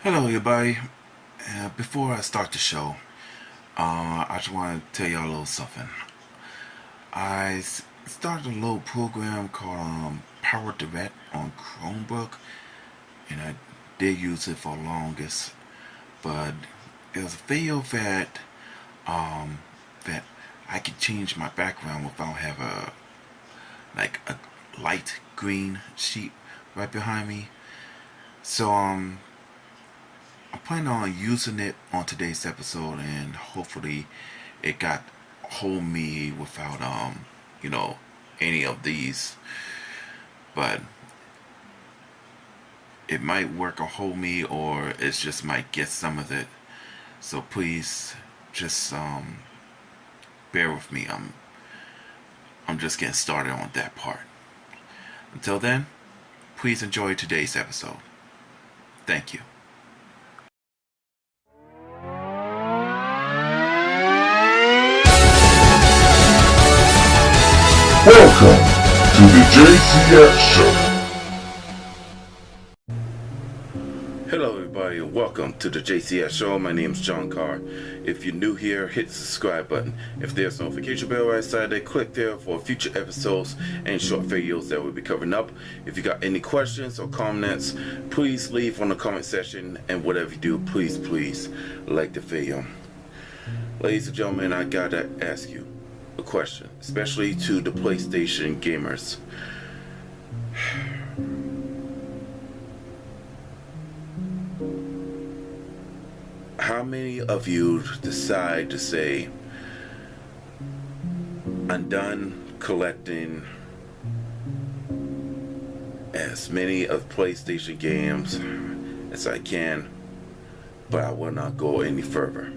Hello, everybody. Before I start the show, I just want to tell y'all a little something. Started a little program called Power Direct on Chromebook, and I did use it for the longest. But it was a video that I could change my background without having a light green sheet right behind me. So I plan on using it on today's episode, and hopefully it got hold me without you know any of these. But it might work or hold me, or it just might get some of it. So please just bear with me. I'm just getting started on that part. Until then, please enjoy today's episode. Thank you. Welcome to the JCX Show. Hello everybody and welcome to the JCX Show. My name is John Carr. If you're new here, hit the subscribe button. If there's a notification bell right side there, click there for future episodes and short videos that we'll be covering up. If you got any questions or comments, please leave on the comment section, and whatever you do, please like the video. Ladies and gentlemen, I gotta ask you a question, especially to the PlayStation gamers. How many of you decide to say, I'm done collecting as many of PlayStation games as I can, but I will not go any further?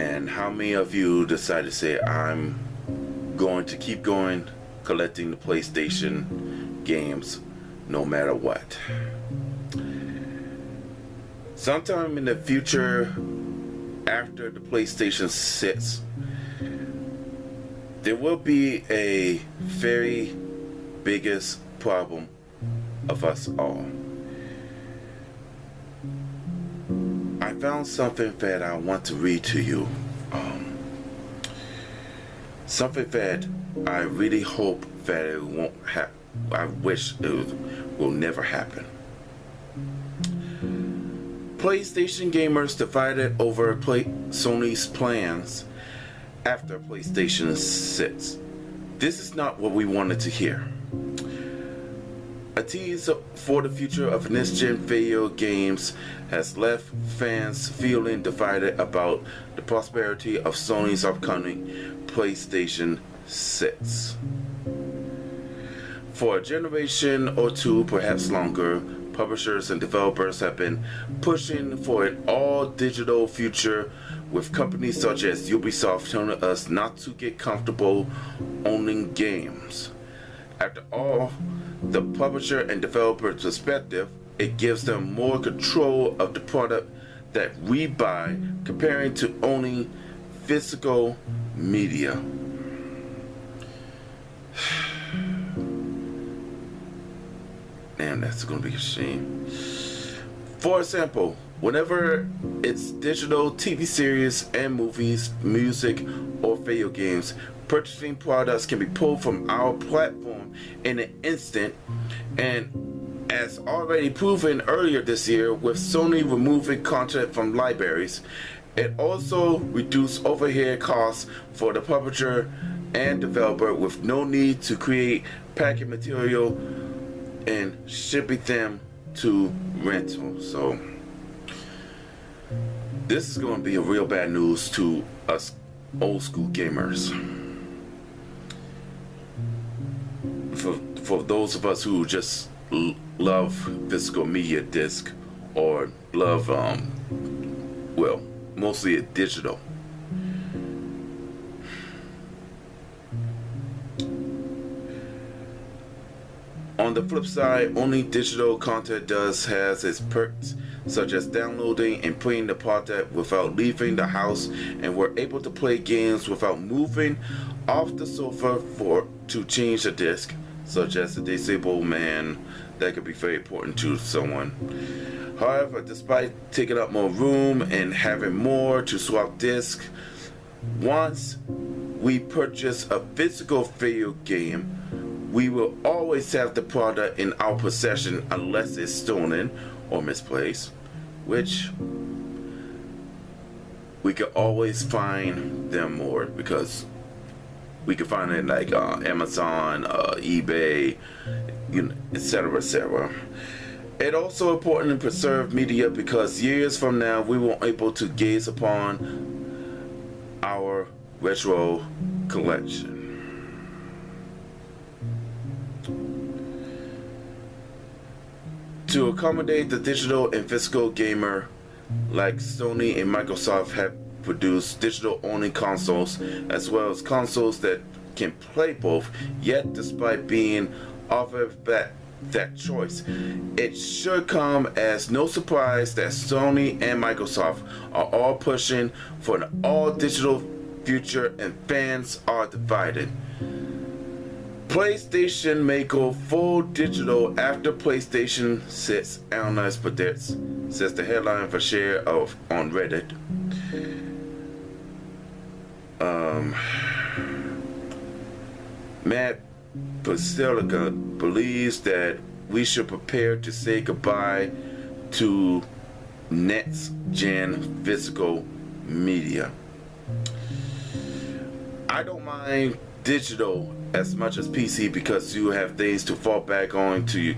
And how many of you decide to say, I'm going to keep going collecting the PlayStation games no matter what? Sometime in the future, after the PlayStation 6, there will be a very biggest problem of us all. I found something that I want to read to you. Something that I really hope that it won't happen. I wish it will never happen. PlayStation gamers divided over Sony's plans after PlayStation 6. This is not what we wanted to hear. A tease for the future of next-gen video games has left fans feeling divided about the prosperity of Sony's upcoming PlayStation 6. For a generation or two, perhaps longer, publishers and developers have been pushing for an all-digital future, with companies such as Ubisoft telling us not to get comfortable owning games. After all, the publisher and developer perspective, it gives them more control of the product that we buy comparing to owning physical media. Damn, that's gonna be a shame. For example, whenever it's digital TV series and movies, music, or video games, purchasing products can be pulled from our platform in an instant, and as already proven earlier this year with Sony removing content from libraries, it also reduced overhead costs for the publisher and developer with no need to create packaging material and shipping them to rental. So this is going to be a real bad news to us old school gamers. For those of us who just love physical media disc, or love well, mostly digital. On the flip side, only digital content has its perks, such as downloading and playing the product without leaving the house, and we're able to play games without moving off the sofa to change the disc. such as a disabled man, that could be very important to someone. However, despite taking up more room and having more to swap discs, once we purchase a physical video game, we will always have the product in our possession unless it's stolen or misplaced, which we can always find them more, because we can find it like Amazon, eBay, etc., etc. It's also important to preserve media, because years from now we won't be able to gaze upon our retro collection. To accommodate the digital and physical gamer, like Sony and Microsoft have produced digital-only consoles, as well as consoles that can play both, yet despite being offered that choice, it should come as no surprise that Sony and Microsoft are all pushing for an all-digital future, and fans are divided. PlayStation may go full digital after PlayStation 6 analyzed predicts, says the headline for share of on Reddit. Matt Basilica believes that we should prepare to say goodbye to next-gen physical media. I don't mind digital as much as PC, because you have things to fall back on to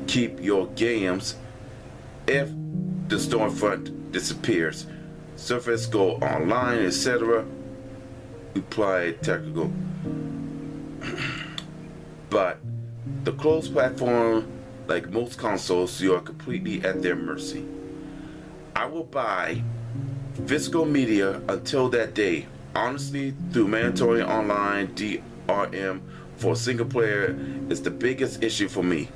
keep your games if the storefront disappears, Surface go online, etc. Replied technical. But the closed platform, like most consoles, you are completely at their mercy. I will buy physical media until that day. Honestly, through mandatory online DRM for single player is the biggest issue for me.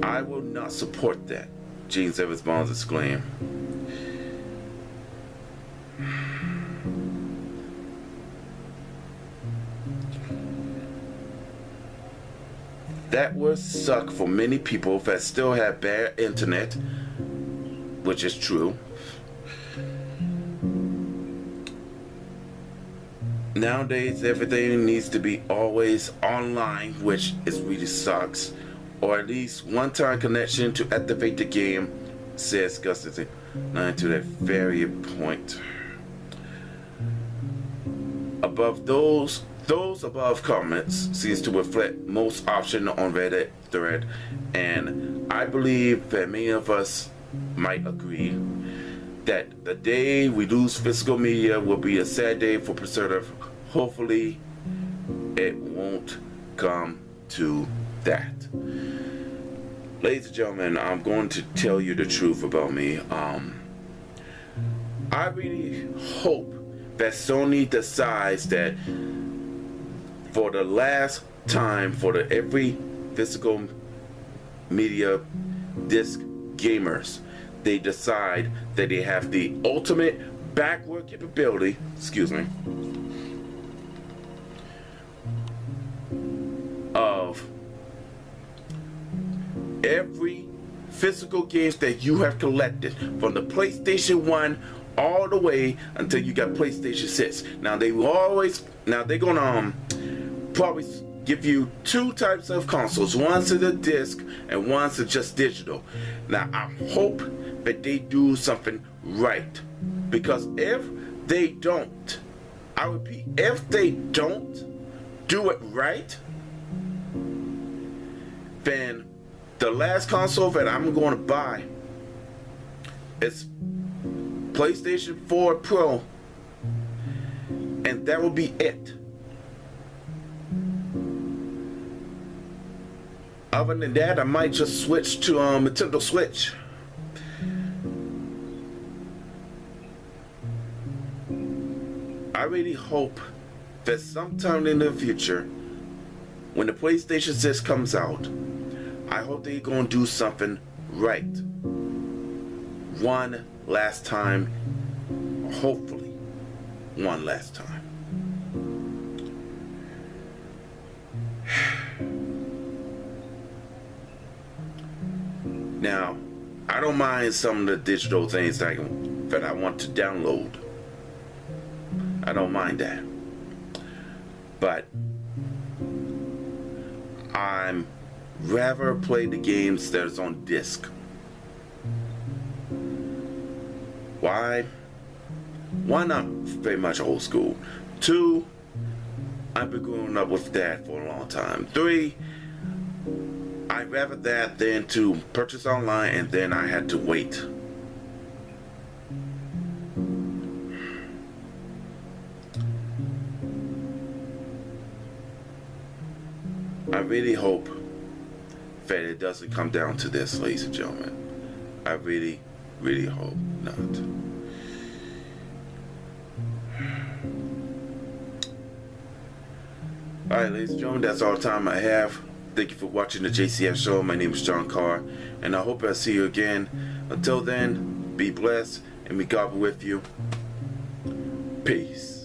I will not support that, Gene Evans Bonds exclaimed. That would suck for many people that still have bad internet, which is true. Nowadays, everything needs to be always online, which is really sucks. Or at least one-time connection to activate the game, says Gustafson. Now to that very point. Above those above comments seems to reflect most option on Reddit thread, and I believe that many of us might agree that the day we lose physical media will be a sad day for Preservative. Hopefully, it won't come to that. Ladies and gentlemen, I'm going to tell you the truth about me. I really hope that Sony decides that for the last time, for every physical media disc gamers, they decide that they have the ultimate backward capability, of every physical games that you have collected from the PlayStation 1 all the way until you got PlayStation 6. Now they're gonna probably give you two types of consoles. One's to the disc and one's to just digital. Now I hope that they do something right, because if they don't, I repeat, if they don't do it right, then the last console that I'm going to buy is PlayStation 4 Pro, and that will be it. Other than that, I might just switch to Nintendo Switch. I really hope that sometime in the future, when the PlayStation 6 comes out, I hope they're gonna do something right one last time. Hopefully, one last time. Now, I don't mind some of the digital things that I want to download. I don't mind that. But I'm rather play the games that's on disc. Why? One, I'm very much old school. Two, I've been growing up with that for a long time. Three, I'd rather that than to purchase online and then I had to wait. I really hope that it doesn't come down to this, ladies and gentlemen. I really, really hope not. Alright, ladies and gentlemen, that's all the time I have. Thank you for watching the JCX Show. My name is John Carr, and I hope I see you again. Until then, be blessed, and may God be with you. Peace.